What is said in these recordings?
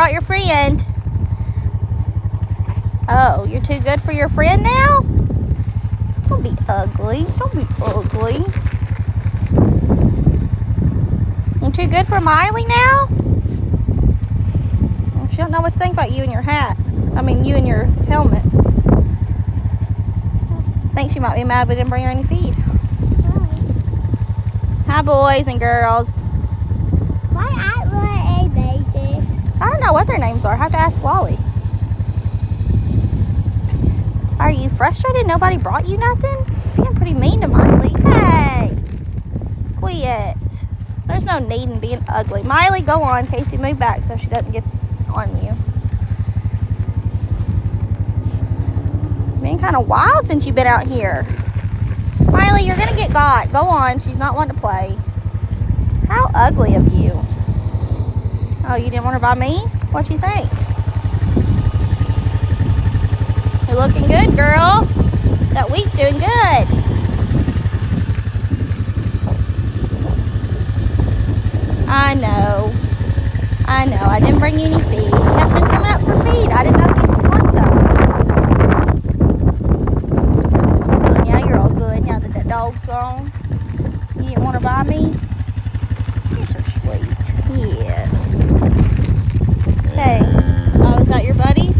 brought your friend. Oh, you're too good for your friend now? Don't be ugly. Don't be ugly. You're too good for Miley now? Well, she don't know what to think about you and your hat. I mean, you and your helmet. I think she might be mad we didn't bring her any feed. Hi, boys and girls. Why aren't there a basis? I don't know what their names are. I have to ask Wally. Are you frustrated nobody brought you nothing? You're being pretty mean to Miley. Hey! Quit. There's no need in being ugly. Miley, go on. Casey, move back so she doesn't get on you. Been kind of wild since you've been out here. Miley, you're gonna get got. Go on. She's not wanting to play. How ugly of you. Oh, you didn't want her by me? What'd you think? You're looking good, girl. That wheat's doing good. I know. I didn't bring you any feed. You haven't been coming up for feed. I didn't know if you want some. Oh, yeah, you're all good now that that dog's gone. You didn't want to buy me? You're so sweet. Yes. Hey. Oh, is that your buddies?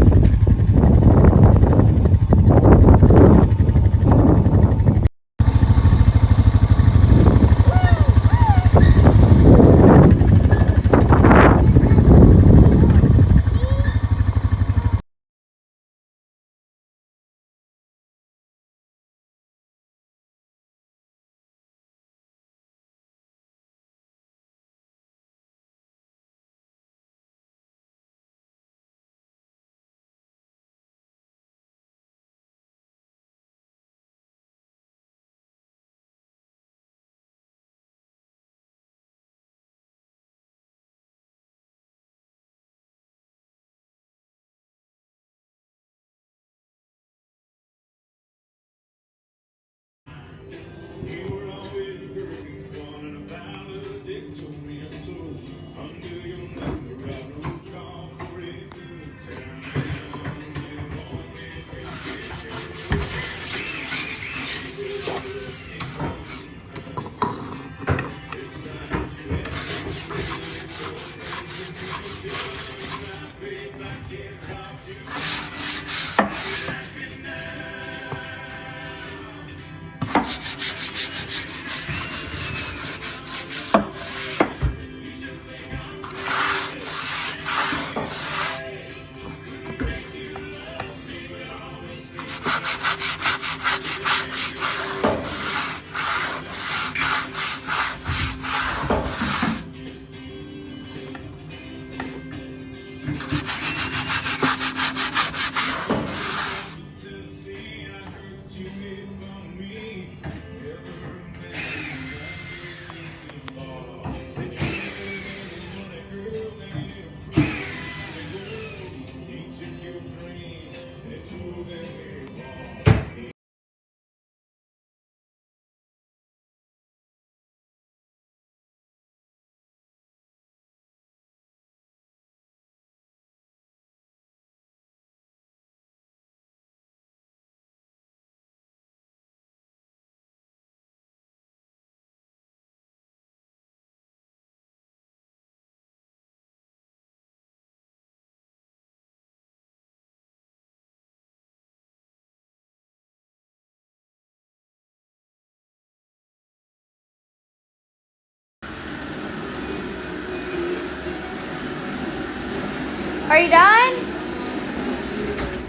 Are you done?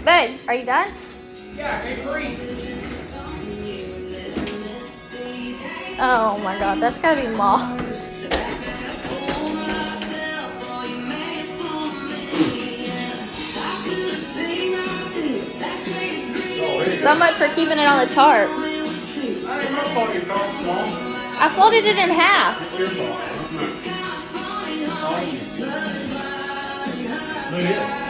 Babe, are you done? Yeah, I can't breathe. Oh my god, that's gotta be mocked. So much for keeping it on the tarp. I didn't know about your dog small. I folded it in half. Your fault. Look at it.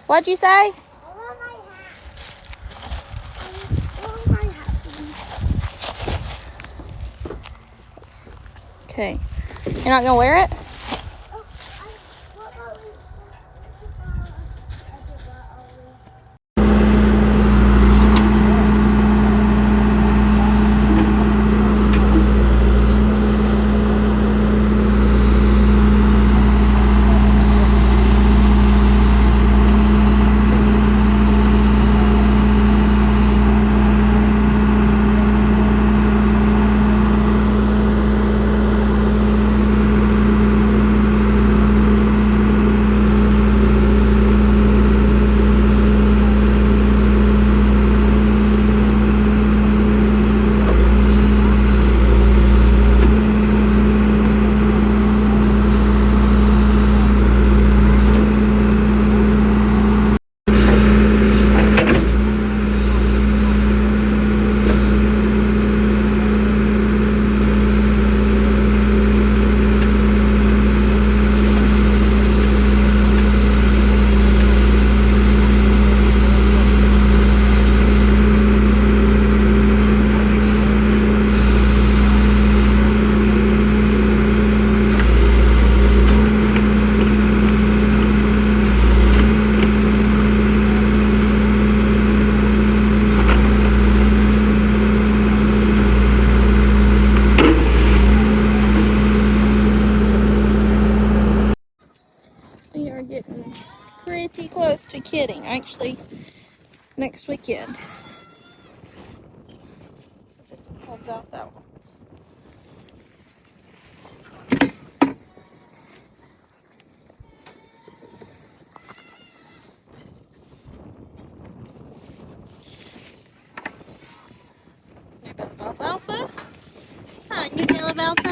What'd you say? I want my hat. I want my hat, please. Okay. You're not gonna wear it? Oh, what about we? We are getting pretty close to kidding. Actually, next weekend. This one holds out that one. Alfalfa? How you feel, Alfalfa?